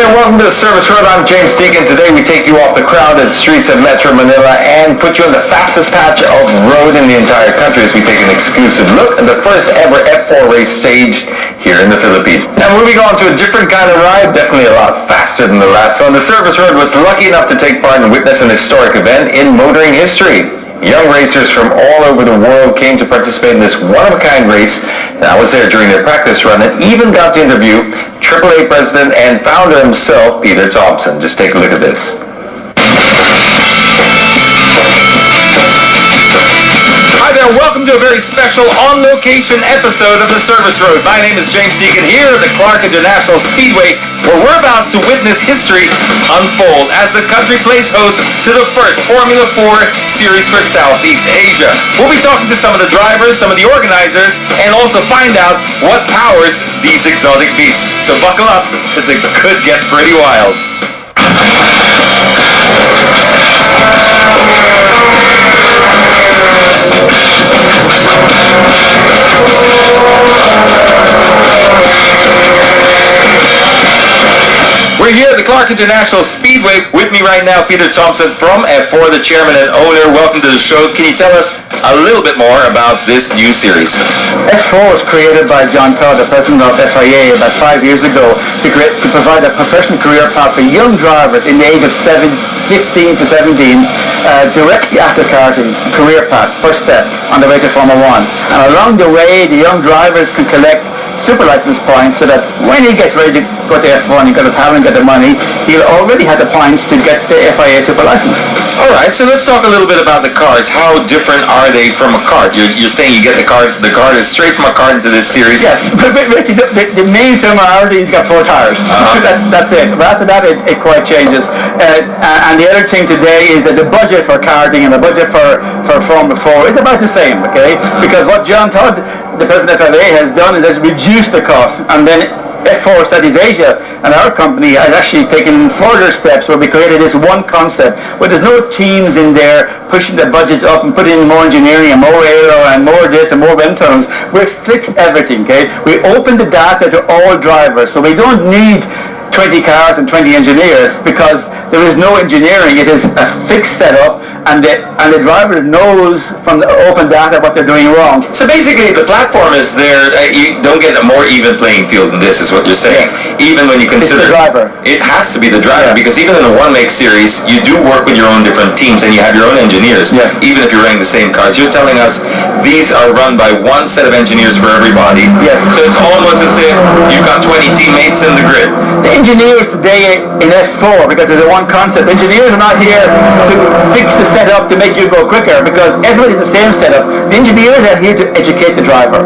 and welcome to the Service Road. I'm James King. Today we take you off the crowded streets of Metro Manila and put you on the fastest patch of road in the entire country as we take an exclusive look at the first ever F4 race staged here in the Philippines. Now moving on to a different kind of ride, definitely a lot faster than the last one. The Service Road was lucky enough to take part and witness an historic event in motoring history. Young racers from all over the world came to participate in this one-of-a-kind race, and I was there during their practice run and even got to interview AAA president and founder himself, Peter Thompson. Just take a look at this. Hi there, welcome to a very special on-location episode of the Service Road. My name is James Deacon here at the Clark International Speedway, where we're about to witness history unfold as the country plays host to the first Formula 4 series for Southeast Asia. We'll be talking to some of the drivers, some of the organizers, and also find out what powers these exotic beasts. So buckle up, because it could get pretty wild. We're here at the Clark International Speedway. With me right now, Peter Thompson from F4, the chairman and owner. Welcome to the show. Can you tell us a little bit more about this new series? F4 was created by John Todd, the president of FIA, about 5 years ago to provide a professional career path for young drivers in the age of 15 to 17, directly after karting, career path, first step on the way to Formula 1. And along the way, the young drivers can collect super license points so that when he gets ready to go to F1, he's got the talent, get the money, he'll already have the points to get the FIA super license. Alright, so let's talk a little bit about the cars. How different are they from a kart? You're saying you get the kart is straight from a kart into this series? Yes, but basically the main similarity is got 4 tires. That's it. But after that it quite changes. And the other thing today is that the budget for karting and the budget for Formula 4 is about the same, okay? Because what John Todd, the president of FIA, has done is has reduced the cost, and then F4 Southeast Asia and our company has actually taken further steps where we created this one concept where there's no teams in there pushing the budget up and putting in more engineering and more aero and more this and more wind tunnels. We fixed everything, okay? We open the data to all drivers, so we don't need 20 cars and 20 engineers because there is no engineering. It is a fixed setup, and the driver knows from the open data what they're doing wrong. So basically the platform is there, you don't get a more even playing field than this is what you're saying. Yes. Even when you consider it's the driver. It has to be the driver, because even in a one-make series you do work with your own different teams and you have your own engineers. Yes. Even if you're running the same cars. You're telling us these are run by one set of engineers for everybody. Yes. So it's almost as if you've got 20 teammates in the grid. The engineers today in F4, because there's a one concept, engineers are not here to fix the setup to make you go quicker, because everybody's the same setup. The engineers are here to educate the driver.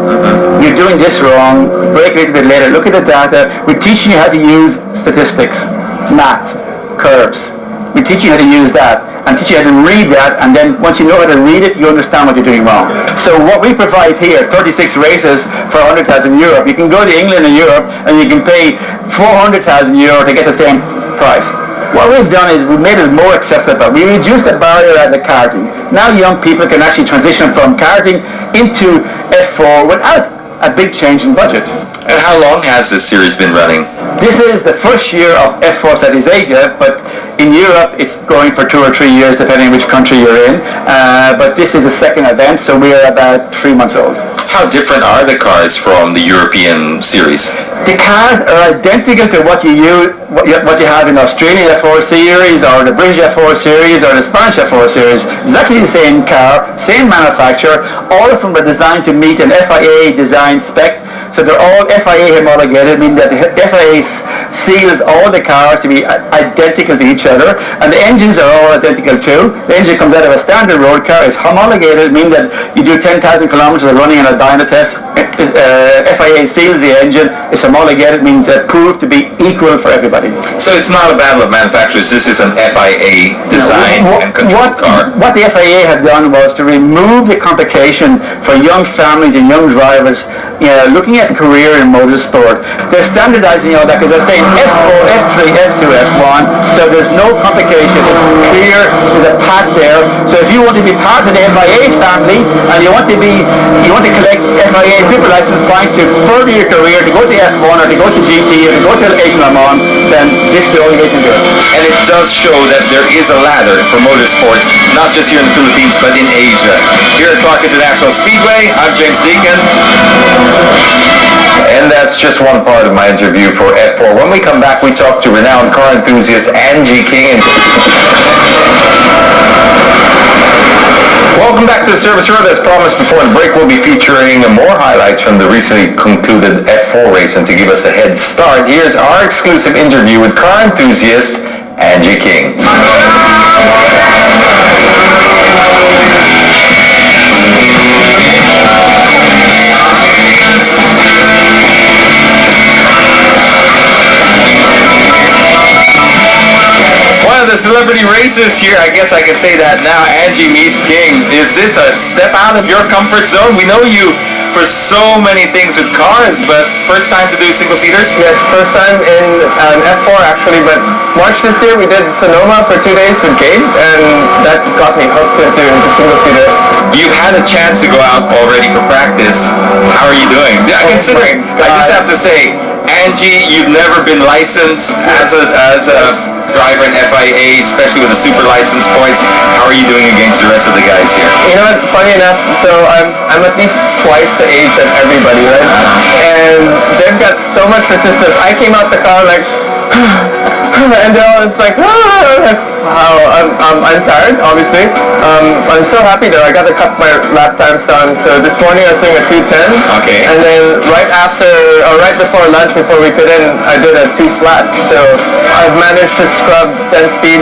You're doing this wrong, break it a little bit later, look at the data. We're teaching you how to use statistics, math, curves. We're teaching you how to use that and teach you how to read that, and then once you know how to read it, you understand what you're doing wrong. So what we provide here, 36 races for 100,000 Europe. You can go to England and Europe and you can pay 400,000 euro to get the same price. What we've done is we've made it more accessible. We reduced the barrier at the karting. Now young people can actually transition from karting into F4 without a big change in budget. And how long has this series been running? This is the first year of F4 Southeast Asia, but in Europe it's going for 2 or 3 years depending which country you're in. But this is a second event, so we are about 3 months old. How different are the cars from the European series? The cars are identical to what you have in Australian F4 series or the British F4 series or the Spanish F4 series. Exactly the same car, same manufacturer. All of them are designed to meet an FIA design spec. So they're all FIA homologated, meaning that the FIA seals all the cars to be identical to each other, and the engines are all identical too. The engine comes out of a standard road car. It's homologated, meaning that you do 10,000 kilometers of running on a dyno test. FIA seals the engine. It's homologated, means approved to be equal for everybody. So it's not a battle of manufacturers. This is an FIA design and control car. What the FIA have done was to remove the complication for young families and young drivers looking at career in motorsport. They're standardizing all that because they're saying F4, F3, F2, F1, so there's no complication. It's clear, there's a path there. So if you want to be part of the FIA family and you want to collect FIA super license point to further your career, to go to F1 or to go to GT or to go to Asian Le Mans, then this is the only way to do it. And it does show that there is a ladder for motorsports, not just here in the Philippines, but in Asia. Here at Clark International Speedway, I'm James Deacon. And that's just one part of my interview for F4. When we come back, we talk to renowned car enthusiast Angie King. Welcome back to the Service Road. As promised before the break, we'll be featuring more highlights from the recently concluded F4 race. And to give us a head start, here's our exclusive interview with car enthusiast Angie King. The celebrity racers here, I guess I can say that now. Angie King, is this a step out of your comfort zone? We know you for so many things with cars, but first time to do single-seaters? Yes, first time in an F4 actually, but March this year we did Sonoma for 2 days with Gabe, and that got me hooked into single-seater. You've had a chance to go out already for practice. How are you doing? Considering, I just have to say, Angie, you've never been licensed as a driver in FIA, especially with the super license points. How are you doing against the rest of the guys here? You know what, funny enough, so I'm at least twice the age of everybody, right? And they've got so much resistance. I came out the car like, and they're all just like, wow, I'm tired, obviously. I'm so happy though, I got to cut my lap times down. So this morning I was doing a 2:10. Okay. And then right before lunch, before we put in, I did a 2 flat. So I've managed to scrub 10 speed.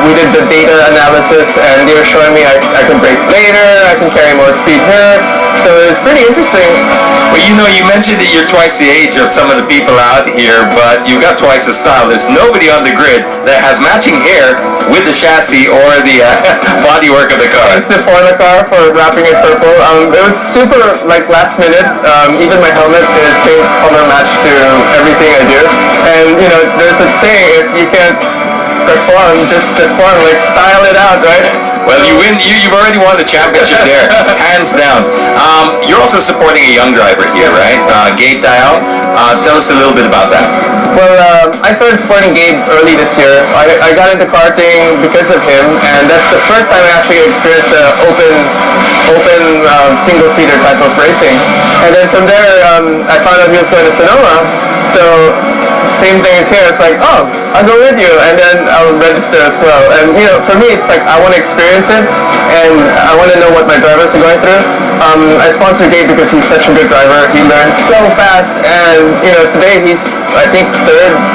We did the data analysis and they were showing me I can brake later, I can carry more speed here. So it's pretty interesting. Well, you know, you mentioned that you're twice the age of some of the people out here, but you've got twice the style. There's nobody on the grid that has matching hair with the chassis or the bodywork of the car. Thanks to the car for wrapping it purple. It was super last minute. Even my helmet is paint color matched to everything I do. And you know, there's a saying, if you can't perform, just perform, style it out, right? Well, you win. You've already won the championship there, hands down. You're also supporting a young driver here, right? Gabe Tayao. Tell us a little bit about that. Well, I started supporting Gabe early this year. I got into karting because of him, and that's the first time I actually experienced the open single-seater type of racing. And then from there, I found out he was going to Sonoma. So same thing as here. It's like, oh, I'll go with you, and then I'll register as well. And you know, for me, it's like I want to experience it, and I want to know what my drivers are going through. I sponsor Gabe because he's such a good driver. He learns so fast, and you know, today he's I think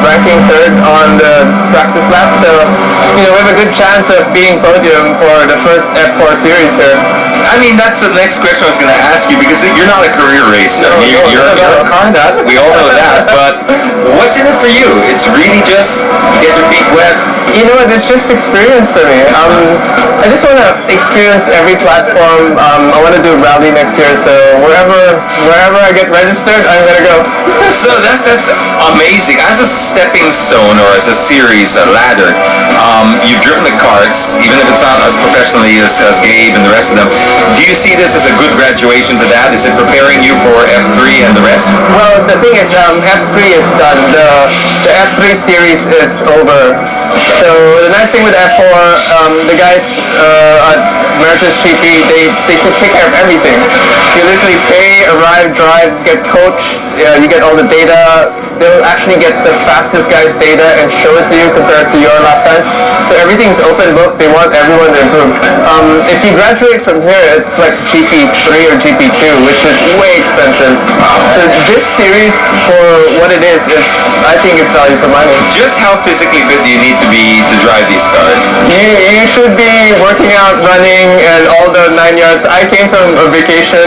ranking third on the practice lap. So you know, we have a good chance of being podium for the first F4 series here. I mean, that's the next question I was going to ask you, because you're not a career racer. You're a car nut. We all know that. But what's in it for you? It's really just get your feet wet. You know what? It's just experience for me. I just want to experience every platform. I want to do a rally next year, so wherever I get registered, I'm gonna go. So that's amazing. As a stepping stone or as a series, a ladder, you've driven the karts, even if it's not as professionally as Gabe and the rest of them. Do you see this as a good graduation to that? Is it preparing you for F3 and the rest? Well, the thing is, F3 is done. The F3 series is over. So the nice thing with F4, the guys at Meritus GP, they take care of everything. You literally pay, arrive, drive, get coached, you get all the data. They'll actually get the fastest guy's data and show it to you compared to your lap times. So everything's open book. They want everyone to improve. If you graduate from here, it's like GP3 or GP2, which is way expensive. So this series, for what it is, I think it's value for money. Just how physically fit do you need to be to drive these cars? You should be working out, running, and all the 9 yards. I came from a vacation.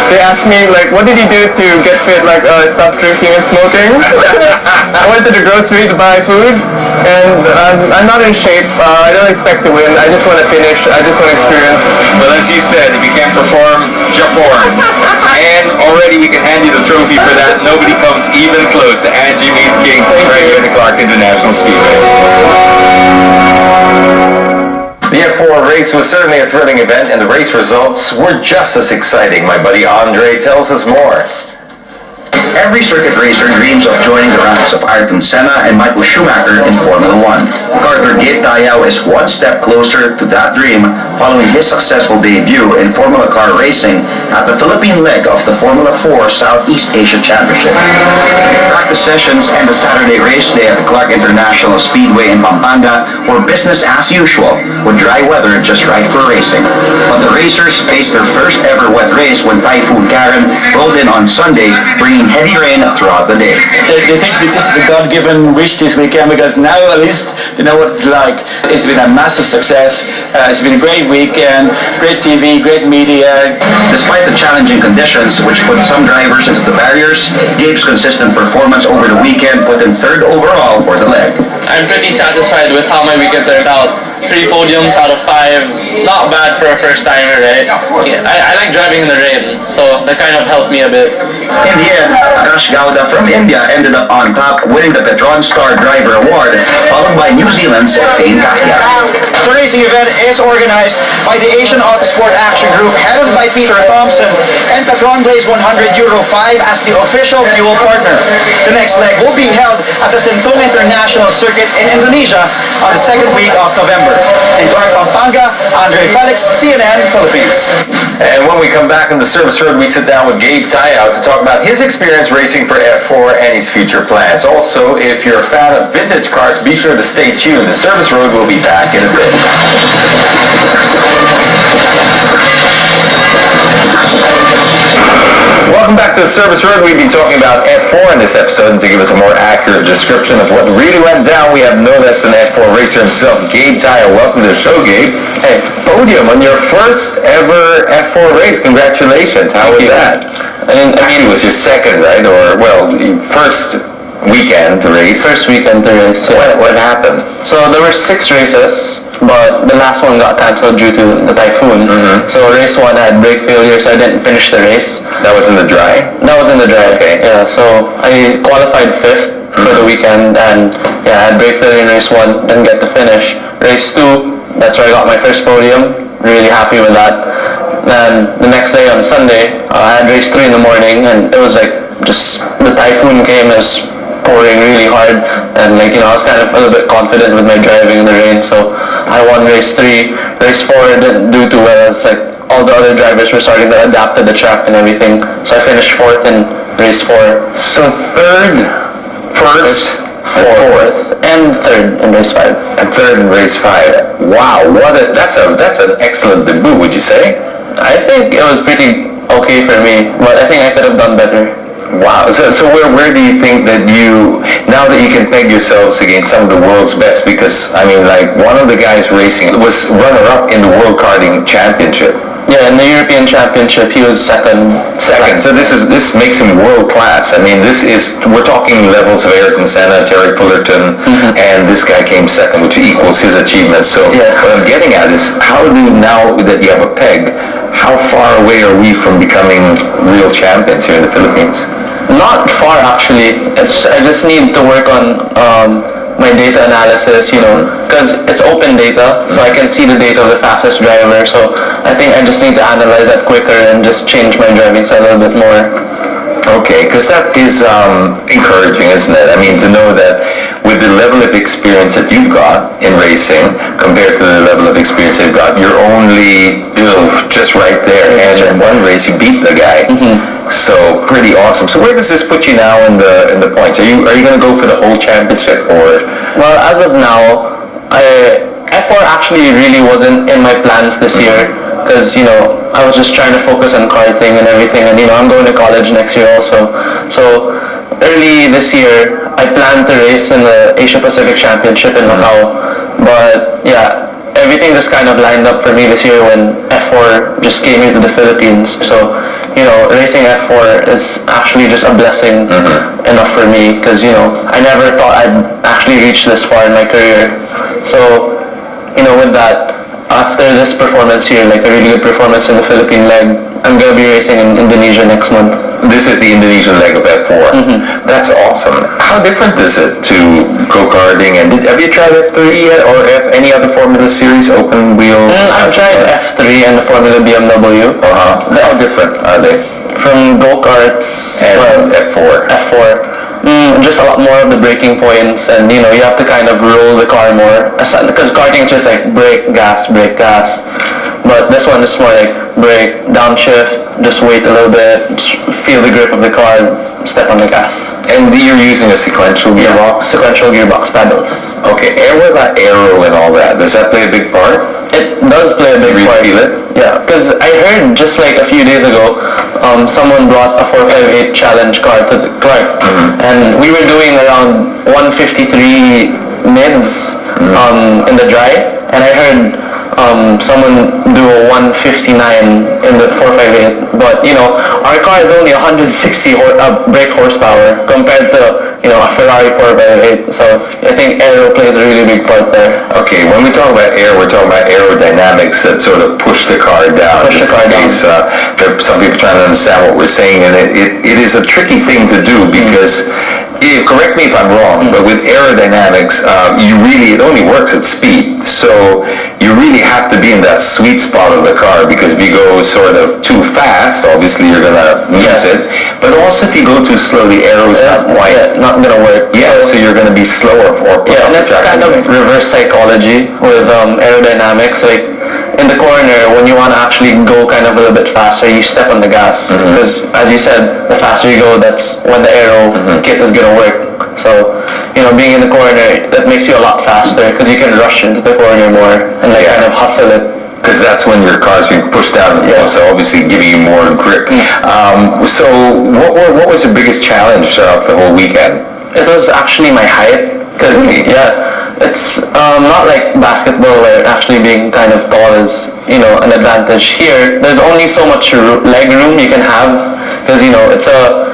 They asked me, like, what did you do to get fit? Like, I stopped drinking and smoking. I went to the grocery to buy food, and I'm not in shape. I don't expect to win. I just want to finish. I just want to experience. Well, as you said, if you can't perform, jump horns. And already we can hand you the trophy for that. Nobody comes even close to Angie King right here at the Clark International Speedway. The F4 race was certainly a thrilling event, and the race results were just as exciting. My buddy Andre tells us more. Every circuit racer dreams of joining the ranks of Ayrton Senna and Michael Schumacher in Formula 1. Carter Gabe Tayao is one step closer to that dream following his successful debut in Formula Car racing at the Philippine leg of the Formula 4 Southeast Asia Championship. Practice sessions and the Saturday race day at the Clark International Speedway in Pampanga were business as usual, with dry weather just right for racing. But the racers faced their first ever wet race when Typhoon Karen rolled in on Sunday, bringing heavy rain throughout the day. They think that this is a God-given wish this weekend, because now at least they know what it's like. It's been a massive success. It's been a great weekend, great TV, great media. Despite the challenging conditions, which put some drivers into the barriers, Gabe's consistent performance over the weekend put him third overall for the leg. I'm pretty satisfied with how my weekend turned out. 3 podiums out of 5, not bad for a first timer, right? I like driving in the rain, so that kind of helped me a bit. In the end, Akash Gowda from India ended up on top, winning the Petron Star Driver Award, followed by New Zealand's Fane Kahia. The racing event is organized by the Asian Autosport Action Group, headed by Peter Thompson, and Petron Blaze 100 Euro 5 as the official fuel partner. The next leg will be held at the Sentong International Circuit in Indonesia on the second week of November. In Clark, Pampanga, Andre Felix, CNN, Philippines. And when we come back on the service road, we sit down with Gabe Tayao to talk about his experience racing for F4 and his future plans. Also, if you're a fan of vintage cars, be sure to stay tuned. The service road will be back in a bit. Welcome back to the service road. We've been talking about F4 in this episode, and to give us a more accurate description of what really went down, we have no less than F4 racer himself, Gabe Tayao. Welcome to the show, Gabe. Hey, podium on your first ever F4 race. Congratulations. How was that? Actually, it was your second, right? Or, well, first weekend to race. First weekend to race, yeah. What happened? So there were 6 races, but the last one got cancelled due to the typhoon. So race 1 had brake failure, so I didn't finish the race. That was in the dry? That was in the dry. Okay. Yeah, so I qualified 5th for the weekend, and yeah, I had brake failure in race 1, didn't get to finish. Race 2, that's where I got my first podium. Really happy with that. Then the next day on Sunday, I had race 3 in the morning, and it was like just the typhoon came as pouring really hard, and like, you know, I was kind of a little bit confident with my driving in the rain, so I won race 3. Race 4 didn't do too well. It's like all the other drivers were starting to adapt to the track and everything, so I finished 4th in race 4. So 3rd, 1st, 4th, and 3rd in race 5. and 3rd in race 5. Wow, that's an excellent debut, would you say? I think it was pretty okay for me, but I think I could have done better. Wow. So where do you think that now that you can peg yourselves against some of the world's best, because, I mean, like, one of the guys racing was runner-up in the World Karting Championship. Yeah, in the European Championship, he was second. So this makes him world class. I mean, we're talking levels of Ayrton Senna, Terry Fullerton, and this guy came second, which equals his achievements. So what I'm getting at is, now that you have a peg, how far away are we from becoming real champions here in the Philippines? Not far, actually. I just need to work on my data analysis, you know, because it's open data, so I can see the data of the fastest driver. So I think I just need to analyze that quicker and just change my driving style a little bit more. Okay, because that is encouraging, isn't it? I mean, to know that with the level of experience that you've got in racing compared to the level of experience they've got, you're only just right there. And in one race, you beat the guy. So pretty awesome. So where does this put you now in the points? Are you going to go for the whole championship, or? Well, as of now, F4 actually really wasn't in my plans this year, because, you know, I was just trying to focus on karting and everything, and, you know, I'm going to college next year also. So early this year, I planned to race in the Asia Pacific Championship in Macau, but yeah, everything just kind of lined up for me this year when F4 just came into the Philippines. So, you know, racing F4 is actually just a blessing enough for me, because, you know, I never thought I'd actually reach this far in my career. So, you know, with that, after this performance here, like a really good performance in the Philippine leg, I'm going to be racing in Indonesia next month. This is the Indonesian leg of F4. That's awesome. How different is it to go-karting? And have you tried F3 yet, or any other Formula Series open wheel? I've tried F3 and the Formula BMW. How different are they? From go-karts and F4. Just a lot more of the braking points, and you have to kind of roll the car more. Because karting is just like brake, gas, but this one is more like brake, downshift, just wait a little bit, just feel the grip of the car, step on the gas. And you're using a sequential gearbox? Sequential gearbox pedals. Okay, and what about aero and all that? Does that play a big part? It does play a big part. Feel it? Yeah, because I heard just like a few days ago, someone brought a 458 challenge car to the car, and we were doing around 153 mids in the dry, and I heard someone do a 159 in the 458, but our car is only 160 brake horsepower compared to a Ferrari 458, so I think aero plays a really big part there. Okay, when we talk about air, we're talking about aerodynamics that sort of push the car down. There are some people trying to understand what we're saying, and it is a tricky thing to do because correct me if I'm wrong, but with aerodynamics, it only works at speed. So you really have to be in that sweet spot of the car, because if you go sort of too fast, obviously you're gonna lose it. But also if you go too slowly, aero's not gonna work. Yeah, so you're gonna be slower and it's kind of reverse psychology with aerodynamics. Like in the corner, when you want to actually go kind of a little bit faster, you step on the gas, because as you said, the faster you go, that's when the aero kit is going to work. So being in the corner, that makes you a lot faster, because you can rush into the corner more and kind of hustle it. Because that's when your car's being pushed down, so obviously giving you more grip. So what was the biggest challenge throughout the whole weekend? It was actually my height, because it's not like basketball where actually being kind of tall is an advantage. Here there's only so much leg room you can have, because it's a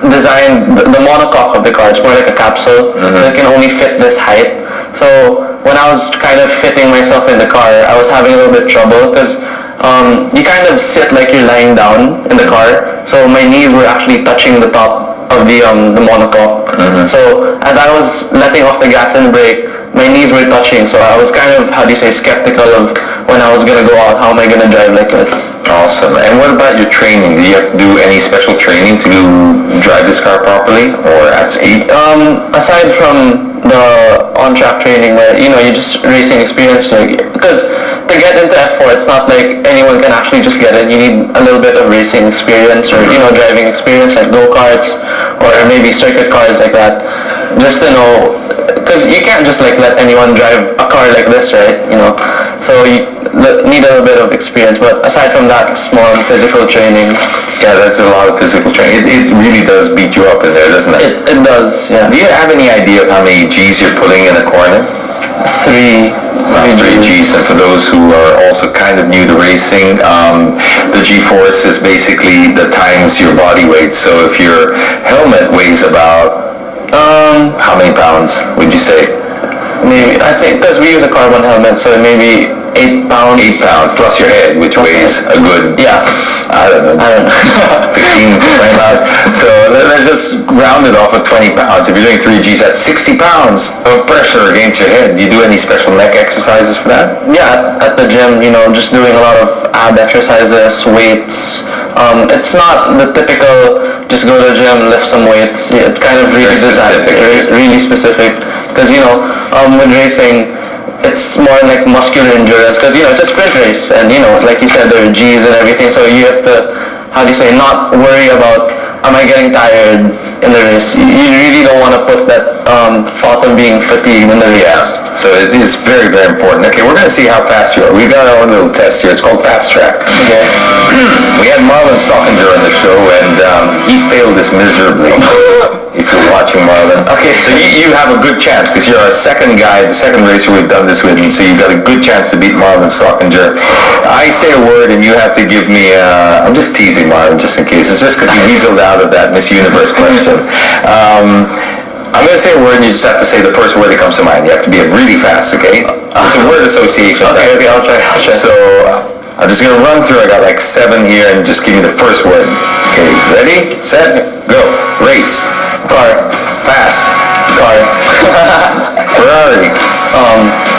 design, the monocoque of the car, it's more like a capsule, so it can only fit this height. So when I was kind of fitting myself in the car, I was having a little bit of trouble, because you kind of sit like you're lying down in the car, so my knees were actually touching the top of the monocoque. So as I was letting off the gas and brake, my knees were touching, so I was kind of, skeptical of when I was going to go out, how am I going to drive like this? Awesome. And what about your training? Do you have to do any special training to drive this car properly or at speed? Aside from the on-track training where, you're just racing experience, because to get into F4, it's not like anyone can actually just get in. You need a little bit of racing experience or, driving experience like go-karts or maybe circuit cars like that, just to know, because you can't just let anyone drive a car like this, right? So you need a little bit of experience, but aside from that, it's more physical training. Yeah, that's a lot of physical training. It really does beat you up in there, doesn't it? It does, yeah. Do you have any idea of how many G's you're putting in a corner? Three Gs. And for those who are also kind of new to racing, the G-force is basically the times your body weight. So if your helmet weighs about how many pounds would you say? Maybe, I think, because we use a carbon helmet, so maybe 8 pounds. 8 pounds plus your head, which weighs a good, I don't know, 15, 20 pounds. So let's just round it off at 20 pounds. If you're doing 3 Gs, that's 60 pounds of pressure against your head. Do you do any special neck exercises for that? Yeah, at the gym, just doing a lot of ab exercises, weights. It's not the typical just go to the gym, lift some weights. It's kind of really really specific. Because with racing, it's more like muscular endurance, because it's a sprint race, and like you said, there are G's and everything, so you have to, not worry about, am I getting tired in the race? You really don't want to put that thought of being fatigued in the race. Yeah, so it is very, very important. Okay, we're going to see how fast you are. We've got our own little test here. It's called Fast Track. Okay. We had Marlon Stockinger on the show, and he failed this miserably. If you're watching Marlon. Okay, so you have a good chance, because you're our second guy, the second racer we've done this with, and so you've got a good chance to beat Marlon Stockinger. I say a word, and you have to give me, I'm just teasing Marlon just in case. It's just because he weaseled out of that Miss Universe question. I'm going to say a word, and you just have to say the first word that comes to mind. You have to be really fast, okay? It's a word association. Okay, I'll try. So, I'm just gonna run through. I got like 7 here and just give you the first word. Okay, ready, set, go. Race. Car. Fast. Car. Ferrari.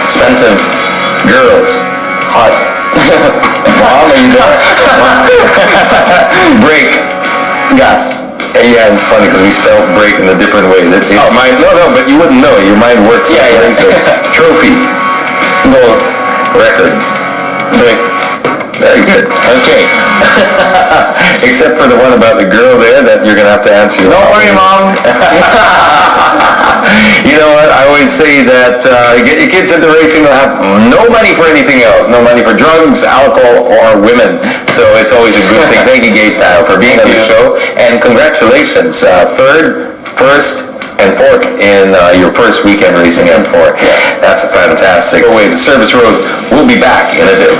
Expensive. Girls. Hot. Mom, are you there? Brake. Gas. Yeah, it's funny because we spell break in a different way. It's mine. No, but you wouldn't know. Your mind works. Yeah. Trophy. Goal. Record. Break. Very good. Okay. Except for the one about the girl there that you're gonna have to answer. Don't worry, Mom. You know what? I always say that get your kids into racing. They'll have no money for anything else. No money for drugs, alcohol, or women. So it's always a good thing. Thank you, Gabe, for being on the show, and congratulations, 3rd, 1st, and 4th in your first weekend racing F4. That's fantastic. Oh wait, the service road. We'll be back in a bit.